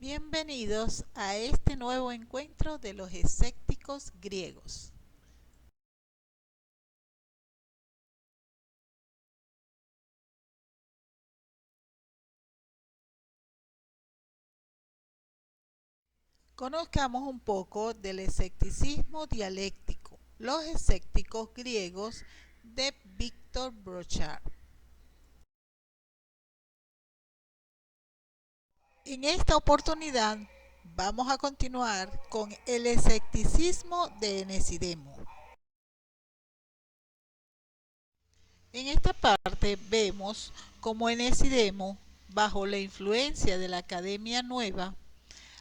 Bienvenidos a este nuevo encuentro de los escépticos griegos. Conozcamos un poco del escepticismo dialéctico, los escépticos griegos de Víctor Brochard. En esta oportunidad vamos a continuar con el escepticismo de Enesidemo. En esta parte vemos cómo Enesidemo, bajo la influencia de la Academia Nueva,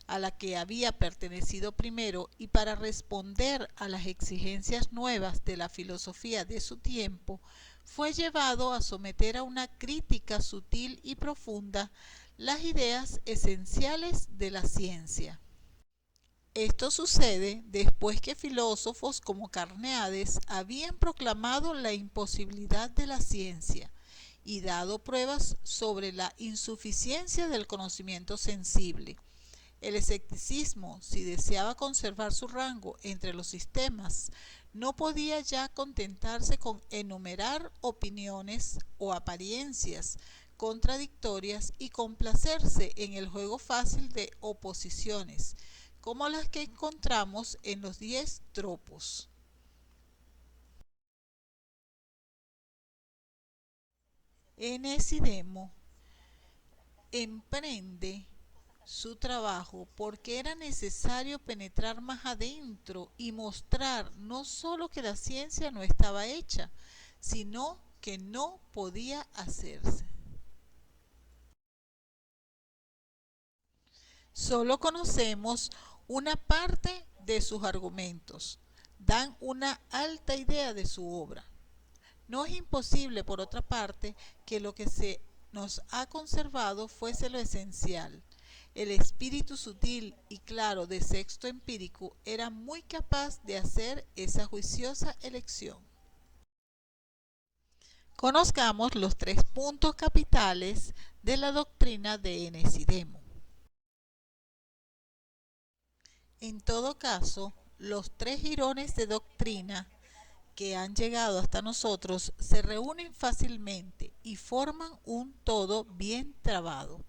a la que había pertenecido primero y para responder a las exigencias nuevas de la filosofía de su tiempo, fue llevado a someter a una crítica sutil y profunda las ideas esenciales de la ciencia. Esto sucede después que filósofos como Carneades habían proclamado la imposibilidad de la ciencia y dado pruebas sobre la insuficiencia del conocimiento sensible. El escepticismo, si deseaba conservar su rango entre los sistemas, no podía ya contentarse con enumerar opiniones o apariencias contradictorias y complacerse en el juego fácil de oposiciones, como las que encontramos en los 10 tropos. Enesidemo emprende su trabajo porque era necesario penetrar más adentro y mostrar no solo que la ciencia no estaba hecha, sino que no podía hacerse. Solo conocemos una parte de sus argumentos, dan una alta idea de su obra. No es imposible, por otra parte, que lo que se nos ha conservado fuese lo esencial. El espíritu sutil y claro de Sexto Empírico era muy capaz de hacer esa juiciosa elección. Conozcamos los 3 puntos capitales de la doctrina de Enesidemo. En todo caso, los 3 jirones de doctrina que han llegado hasta nosotros se reúnen fácilmente y forman un todo bien trabado.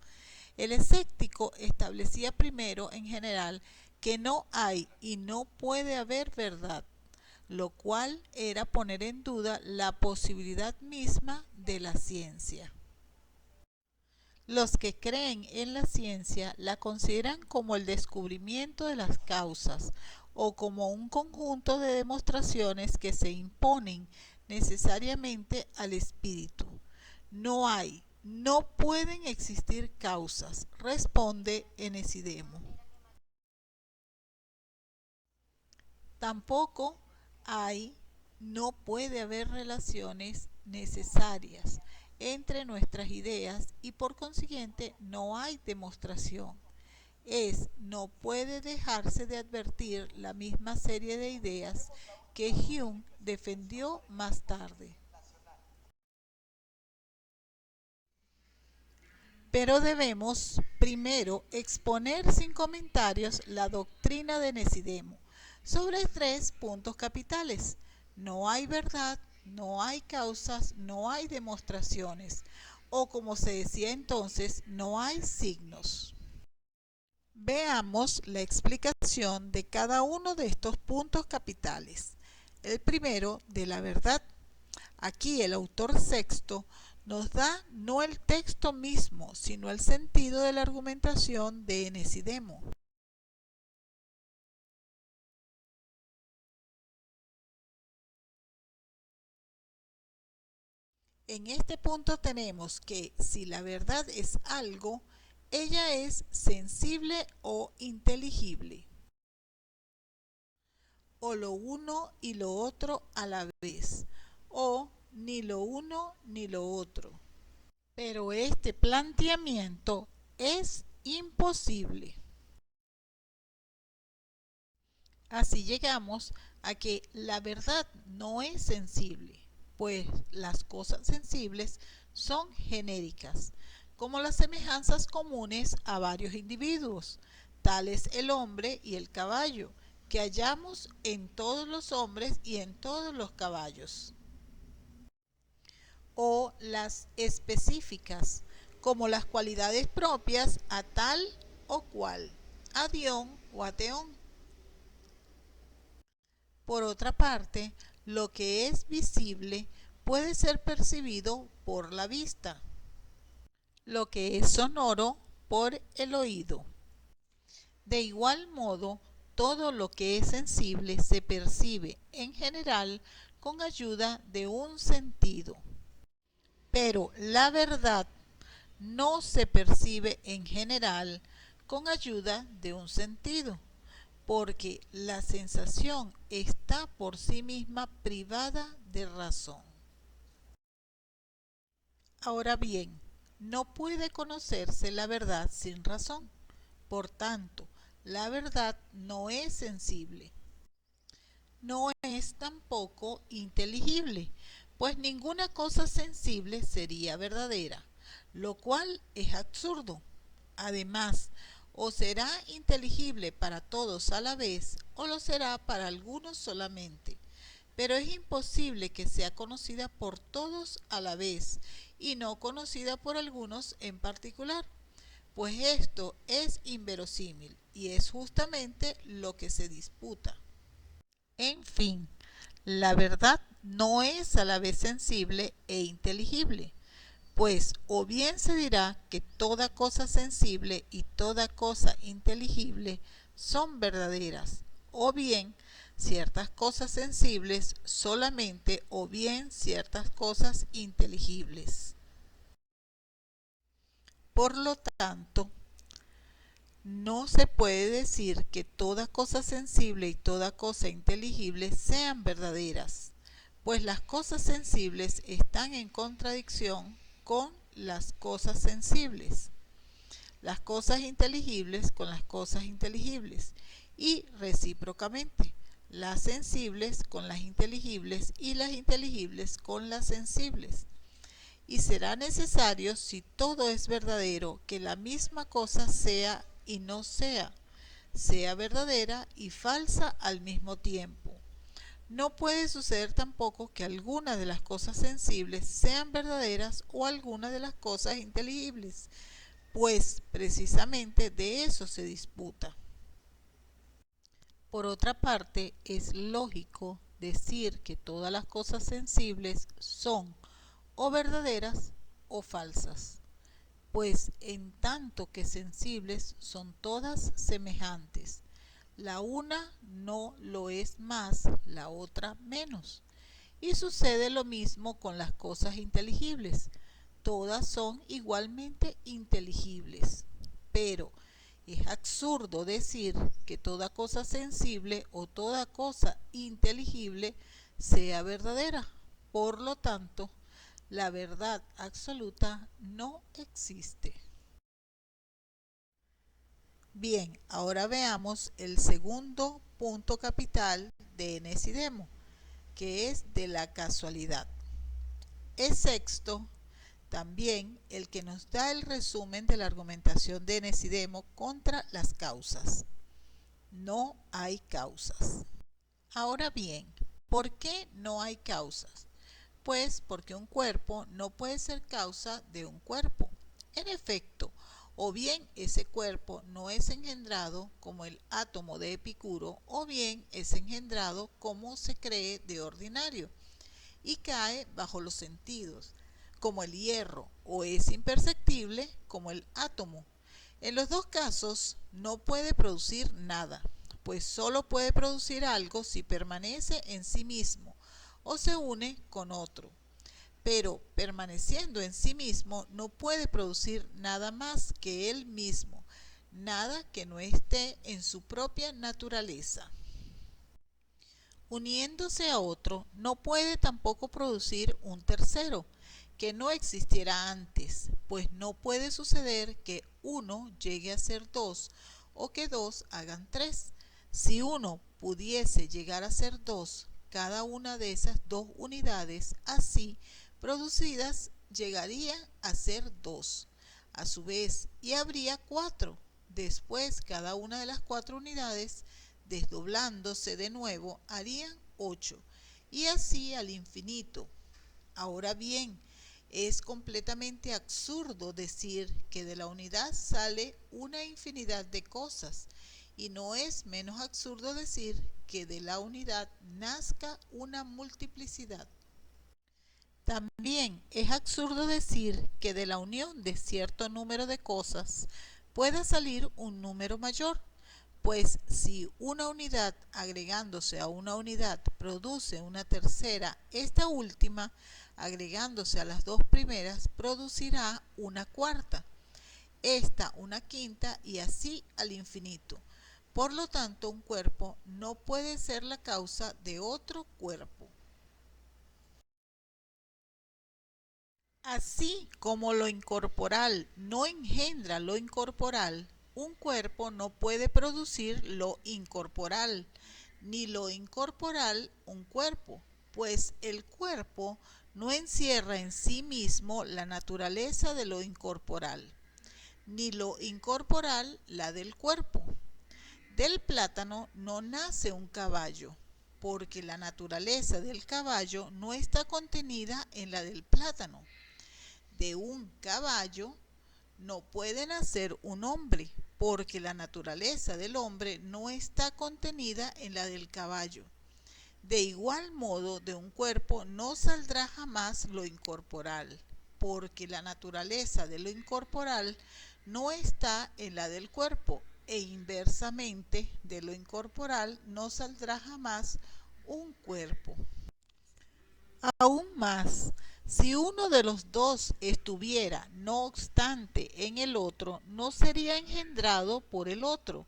El escéptico establecía primero, en general, que no hay y no puede haber verdad, lo cual era poner en duda la posibilidad misma de la ciencia. Los que creen en la ciencia la consideran como el descubrimiento de las causas o como un conjunto de demostraciones que se imponen necesariamente al espíritu. No hay, no pueden existir causas, responde Enesidemo. Tampoco hay, no puede haber relaciones necesarias entre nuestras ideas y por consiguiente no hay demostración. No puede dejarse de advertir la misma serie de ideas que Hume defendió más tarde. Pero debemos primero exponer sin comentarios la doctrina de Enesidemo sobre 3 puntos capitales. No hay verdad, no hay causas, no hay demostraciones, o como se decía entonces, no hay signos. Veamos la explicación de cada uno de estos puntos capitales. El primero, de la verdad. Aquí el autor Sexto nos da no el texto mismo, sino el sentido de la argumentación de Enesidemo. En este punto tenemos que si la verdad es algo, ella es sensible o inteligible, o lo uno y lo otro a la vez, o ni lo uno ni lo otro. Pero este planteamiento es imposible. Así llegamos a que la verdad no es sensible, pues las cosas sensibles son genéricas. como las semejanzas comunes a varios individuos, tales el hombre y el caballo, que hallamos en todos los hombres y en todos los caballos. O las específicas, como las cualidades propias a tal o cual, a Dion o a Teón. Por otra parte, lo que es visible puede ser percibido por la vista, lo que es sonoro por el oído. De igual modo, todo lo que es sensible se percibe en general con ayuda de un sentido. Pero la verdad no se percibe en general con ayuda de un sentido, porque la sensación está por sí misma privada de razón. Ahora bien, no puede conocerse la verdad sin razón. Por tanto, la verdad no es sensible. No es tampoco inteligible, pues ninguna cosa sensible sería verdadera, lo cual es absurdo. Además, o será inteligible para todos a la vez, o lo será para algunos solamente. Pero es imposible que sea conocida por todos a la vez y no conocida por algunos en particular, pues esto es inverosímil y es justamente lo que se disputa. En fin, la verdad no es a la vez sensible e inteligible, pues o bien se dirá que toda cosa sensible y toda cosa inteligible son verdaderas, o bien ciertas cosas sensibles solamente, o bien ciertas cosas inteligibles. Por lo tanto, no se puede decir que toda cosa sensible y toda cosa inteligible sean verdaderas, pues las cosas sensibles están en contradicción con las cosas sensibles, las cosas inteligibles con las cosas inteligibles, y recíprocamente, las sensibles con las inteligibles y las inteligibles con las sensibles. Y será necesario, si todo es verdadero, que la misma cosa sea y no sea, sea verdadera y falsa al mismo tiempo. No puede suceder tampoco que algunas de las cosas sensibles sean verdaderas o algunas de las cosas inteligibles, pues precisamente de eso se disputa. Por otra parte, es lógico decir que todas las cosas sensibles son o verdaderas o falsas, pues en tanto que sensibles son todas semejantes, la una no lo es más, la otra menos. Y sucede lo mismo con las cosas inteligibles, todas son igualmente inteligibles, pero es absurdo decir que toda cosa sensible o toda cosa inteligible sea verdadera. Por lo tanto, la verdad absoluta no existe. Bien, ahora veamos el segundo punto capital de Enes y Demo, que es de la casualidad. Es sexto también el que nos da el resumen de la argumentación de Enes y Demo contra las causas. No hay causas. Ahora bien, ¿por qué no hay causas? Pues porque un cuerpo no puede ser causa de un cuerpo. En efecto, o bien ese cuerpo no es engendrado como el átomo de Epicuro, o bien es engendrado como se cree de ordinario, y cae bajo los sentidos, como el hierro, o es imperceptible como el átomo. En los dos casos no puede producir nada, pues solo puede producir algo si permanece en sí mismo o se une con otro. Pero permaneciendo en sí mismo no puede producir nada más que él mismo, nada que no esté en su propia naturaleza. Uniéndose a otro, no puede tampoco producir un tercero, que no existiera antes, pues no puede suceder que uno llegue a ser dos o que dos hagan tres. Si uno pudiese llegar a ser dos, cada una de esas dos unidades así producidas llegaría a ser dos. a su vez, y habría 4. Después, cada una de las 4 unidades, desdoblándose de nuevo, harían 8, y así al infinito. Ahora bien, es completamente absurdo decir que de la unidad sale una infinidad de cosas, y no es menos absurdo decir que de la unidad nazca una multiplicidad. También es absurdo decir que de la unión de cierto número de cosas pueda salir un número mayor, pues si una unidad agregándose a una unidad produce una tercera, esta última, agregándose a las dos primeras, producirá una cuarta, esta una quinta y así al infinito. Por lo tanto, un cuerpo no puede ser la causa de otro cuerpo. Así como lo incorporal no engendra lo incorporal, un cuerpo no puede producir lo incorporal, ni lo incorporal un cuerpo, pues el cuerpo no encierra en sí mismo la naturaleza de lo incorporal, ni lo incorporal la del cuerpo. Del plátano no nace un caballo, porque la naturaleza del caballo no está contenida en la del plátano. De un caballo no puede nacer un hombre, porque la naturaleza del hombre no está contenida en la del caballo. De igual modo, de un cuerpo no saldrá jamás lo incorporal, porque la naturaleza de lo incorporal no está en la del cuerpo, e inversamente, de lo incorporal no saldrá jamás un cuerpo. Aún más, si uno de los dos estuviera, no obstante, en el otro, no sería engendrado por el otro,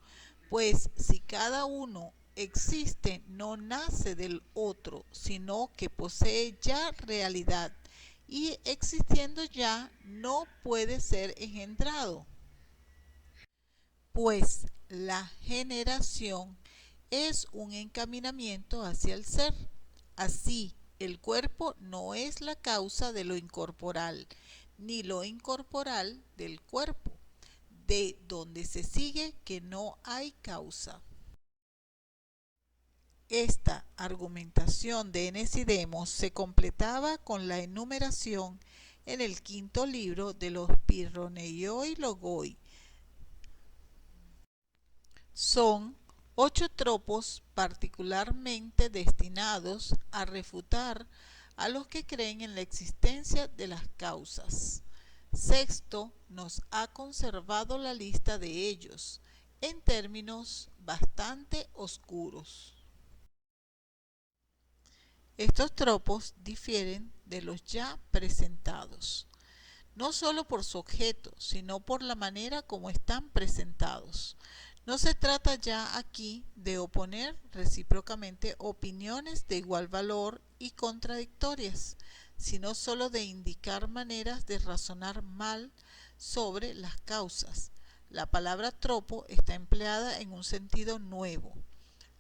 pues si cada uno existe, no nace del otro, sino que posee ya realidad, y existiendo ya, no puede ser engendrado, pues la generación es un encaminamiento hacia el ser. Así, el cuerpo no es la causa de lo incorporal, ni lo incorporal del cuerpo, de donde se sigue que no hay causa. Esta argumentación de Enesidemo se completaba con la enumeración en el quinto libro de los Pirroneioi Logoi. Son 8 tropos particularmente destinados a refutar a los que creen en la existencia de las causas. Sexto nos ha conservado la lista de ellos, en términos bastante oscuros. Estos tropos difieren de los ya presentados, no solo por su objeto, sino por la manera como están presentados. No se trata ya aquí de oponer recíprocamente opiniones de igual valor y contradictorias, sino solo de indicar maneras de razonar mal sobre las causas. La palabra tropo está empleada en un sentido nuevo.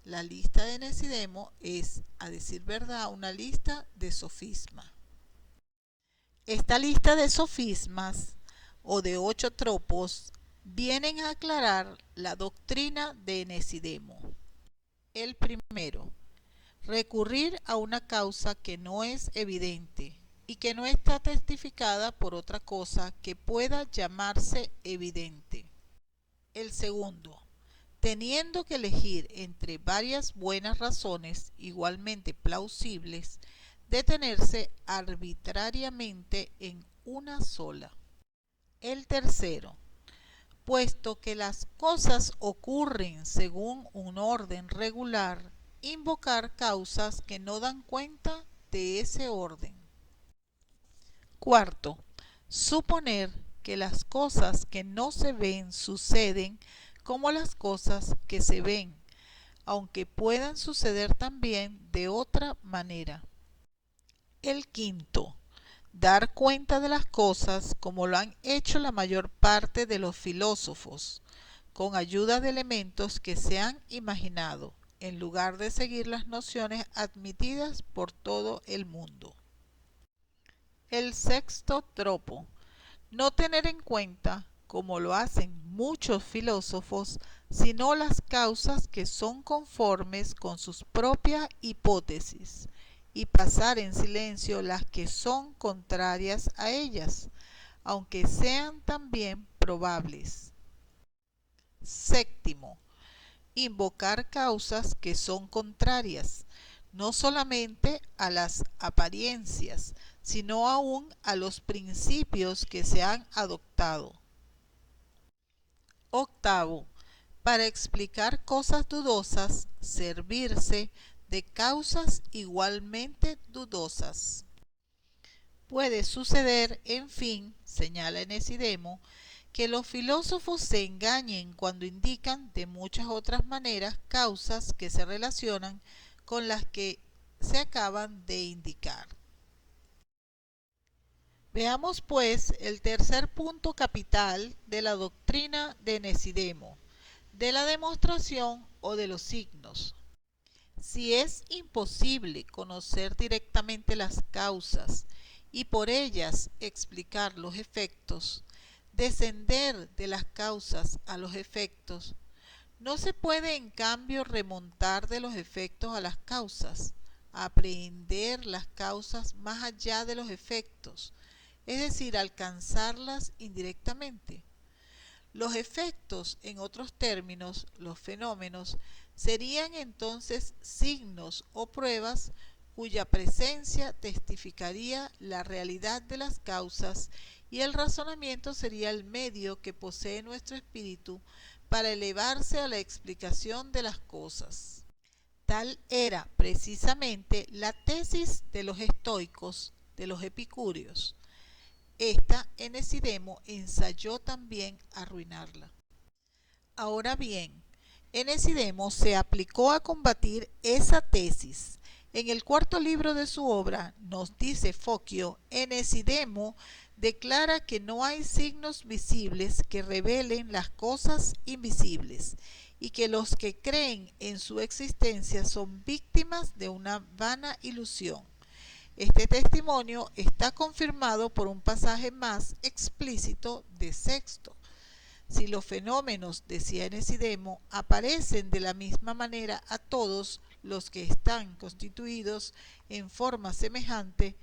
La lista de Enesidemo es, a decir verdad, una lista de sofismas. Esta lista de sofismas o de 8 tropos vienen a aclarar la doctrina de Enesidemo. El primero, recurrir a una causa que no es evidente y que no está testificada por otra cosa que pueda llamarse evidente. El segundo, teniendo que elegir entre varias buenas razones igualmente plausibles, detenerse arbitrariamente en una sola. El tercero, puesto que las cosas ocurren según un orden regular, invocar causas que no dan cuenta de ese orden. Cuarto, suponer que las cosas que no se ven suceden como las cosas que se ven, aunque puedan suceder también de otra manera. El quinto, dar cuenta de las cosas como lo han hecho la mayor parte de los filósofos, con ayuda de elementos que se han imaginado, en lugar de seguir las nociones admitidas por todo el mundo. El sexto tropo, no tener en cuenta, como lo hacen muchos filósofos, sino las causas que son conformes con sus propias hipótesis, y pasar en silencio las que son contrarias a ellas, aunque sean también probables. Séptimo, invocar causas que son contrarias, no solamente a las apariencias, sino aún a los principios que se han adoptado. Octavo, para explicar cosas dudosas, servirse de causas igualmente dudosas. Puede suceder, en fin, señala Enesidemo, que los filósofos se engañen cuando indican de muchas otras maneras causas que se relacionan con las que se acaban de indicar. Veamos pues el tercer punto capital de la doctrina de Enesidemo, de la demostración o de los signos. Si es imposible conocer directamente las causas y por ellas explicar los efectos, descender de las causas a los efectos, no se puede en cambio remontar de los efectos a las causas, aprehender las causas más allá de los efectos, es decir, alcanzarlas indirectamente. Los efectos, en otros términos, los fenómenos, serían entonces signos o pruebas cuya presencia testificaría la realidad de las causas, y el razonamiento sería el medio que posee nuestro espíritu para elevarse a la explicación de las cosas. Tal era precisamente la tesis de los estoicos, de los epicúreos. Esta Enesidemo ensayó también arruinarla. Ahora bien, Enesidemo se aplicó a combatir esa tesis. En el cuarto libro de su obra, nos dice Focio, Enesidemo declara que no hay signos visibles que revelen las cosas invisibles, y que los que creen en su existencia son víctimas de una vana ilusión. Este testimonio está confirmado por un pasaje más explícito de Sexto. Si los fenómenos, decía Enesidemo, aparecen de la misma manera a todos los que están constituidos en forma semejante,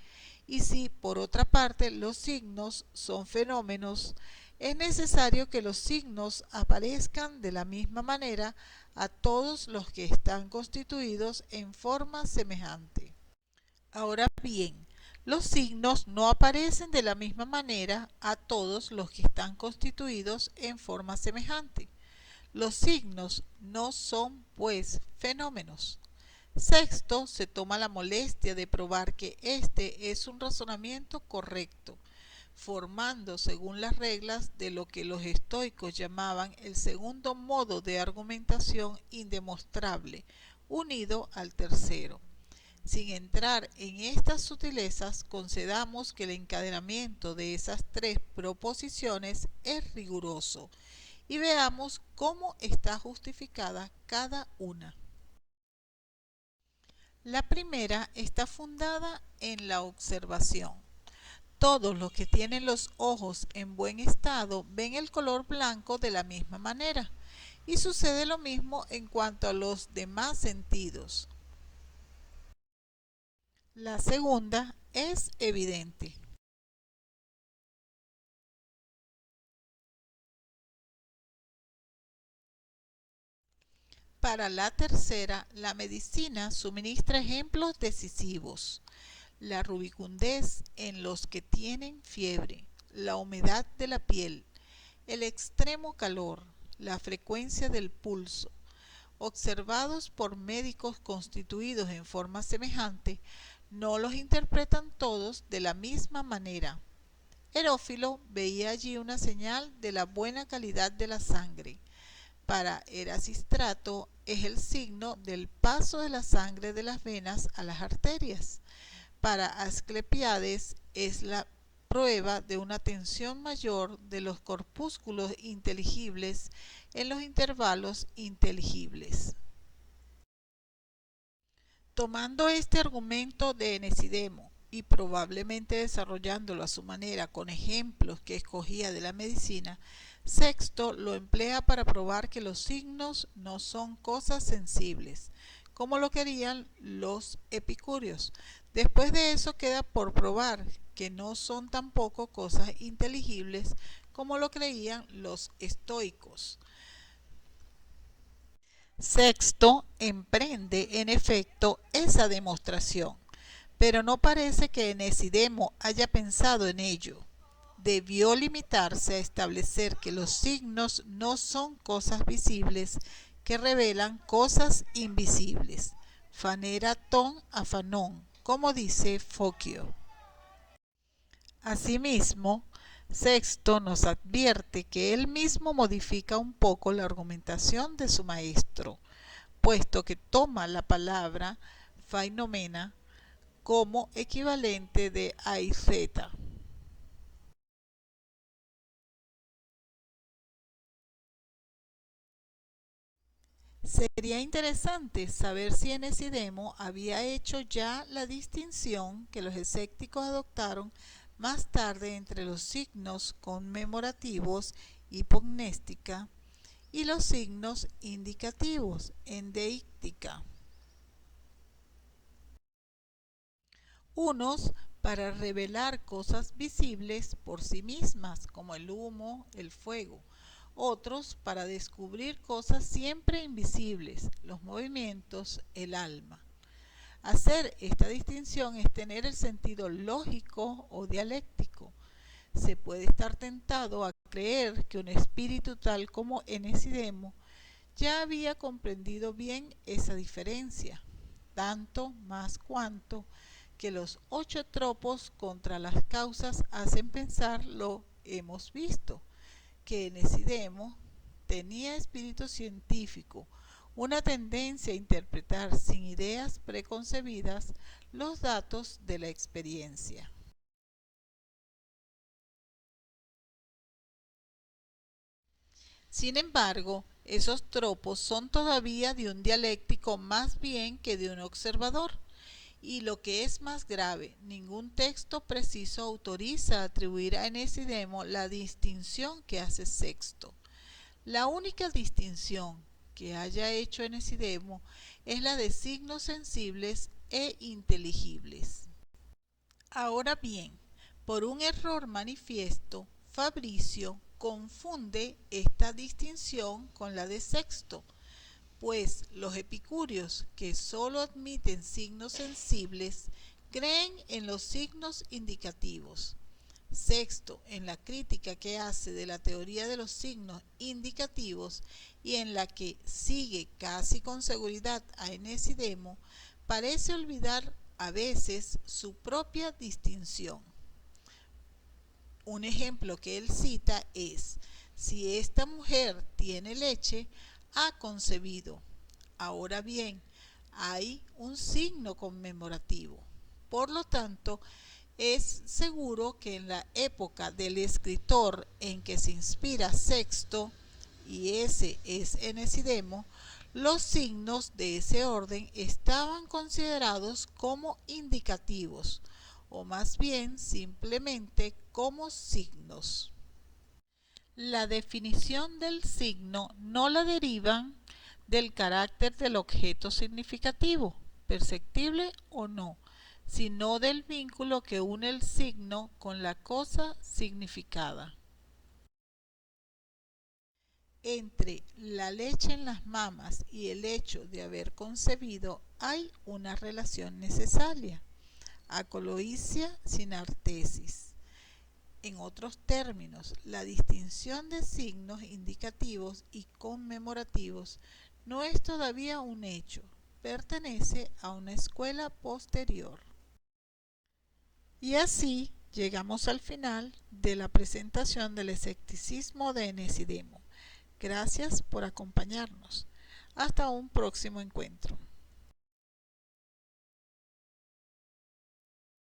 y si, por otra parte, los signos son fenómenos, es necesario que los signos aparezcan de la misma manera a todos los que están constituidos en forma semejante. Ahora bien, los signos no aparecen de la misma manera a todos los que están constituidos en forma semejante. Los signos no son, pues, fenómenos. Sexto se toma la molestia de probar que este es un razonamiento correcto, formando según las reglas de lo que los estoicos llamaban el segundo modo de argumentación indemostrable, unido al tercero. Sin entrar en estas sutilezas, concedamos que el encadenamiento de esas tres proposiciones es riguroso, y veamos cómo está justificada cada una. La primera está fundada en la observación. Todos los que tienen los ojos en buen estado ven el color blanco de la misma manera, y sucede lo mismo en cuanto a los demás sentidos. La segunda es evidente. Para la tercera, la medicina suministra ejemplos decisivos: la rubicundez en los que tienen fiebre, la humedad de la piel, el extremo calor, la frecuencia del pulso, observados por médicos constituidos en forma semejante, no los interpretan todos de la misma manera. Herófilo veía allí una señal de la buena calidad de la sangre. Para Erasístrato es el signo del paso de la sangre de las venas a las arterias. Para Asclepiades es la prueba de una tensión mayor de los corpúsculos inteligibles en los intervalos inteligibles. Tomando este argumento de Enesidemo, y probablemente desarrollándolo a su manera con ejemplos que escogía de la medicina, Sexto lo emplea para probar que los signos no son cosas sensibles, como lo querían los epicúreos. Después de eso queda por probar que no son tampoco cosas inteligibles, como lo creían los estoicos. Sexto emprende en efecto esa demostración, pero no parece que Enesidemo haya pensado en ello. Debió limitarse a establecer que los signos no son cosas visibles que revelan cosas invisibles. Fanera ton afanon, como dice Focio. Asimismo, Sexto nos advierte que él mismo modifica un poco la argumentación de su maestro, puesto que toma la palabra fainomena como equivalente de aizeta. Sería interesante saber si Enesidemo había hecho ya la distinción que los escépticos adoptaron más tarde entre los signos conmemorativos hipognética y los signos indicativos endeíctica. Unos para revelar cosas visibles por sí mismas, como el humo, el fuego. Otros para descubrir cosas siempre invisibles, los movimientos, el alma. Hacer esta distinción es tener el sentido lógico o dialéctico. Se puede estar tentado a creer que un espíritu tal como Enesidemo ya había comprendido bien esa diferencia, tanto más cuanto que los 8 tropos contra las causas hacen pensar lo hemos visto, que Enesidemo tenía espíritu científico, una tendencia a interpretar sin ideas preconcebidas los datos de la experiencia. Sin embargo, esos tropos son todavía de un dialéctico más bien que de un observador, y lo que es más grave, ningún texto preciso autoriza a atribuir a Enesidemo la distinción que hace Sexto. La única distinción que haya hecho Enesidemo es la de signos sensibles e inteligibles. Ahora bien, por un error manifiesto, Fabricio confunde esta distinción con la de Sexto, pues los epicúreos, que sólo admiten signos sensibles, creen en los signos indicativos. Sexto, en la crítica que hace de la teoría de los signos indicativos y en la que sigue casi con seguridad a Enesidemo, parece olvidar a veces su propia distinción. Un ejemplo que él cita es: si esta mujer tiene leche, ha concebido. Ahora bien, hay un signo conmemorativo. Por lo tanto, es seguro que en la época del escritor en que se inspira Sexto, y ese es Enesidemo, los signos de ese orden estaban considerados como indicativos, o más bien simplemente como signos. La definición del signo no la derivan del carácter del objeto significativo, perceptible o no, sino del vínculo que une el signo con la cosa significada. Entre la leche en las mamas y el hecho de haber concebido hay una relación necesaria, acoloicia sin artesis. En otros términos, la distinción de signos indicativos y conmemorativos no es todavía un hecho, pertenece a una escuela posterior. Y así llegamos al final de la presentación del escepticismo de Enesidemo. Gracias por acompañarnos. Hasta un próximo encuentro.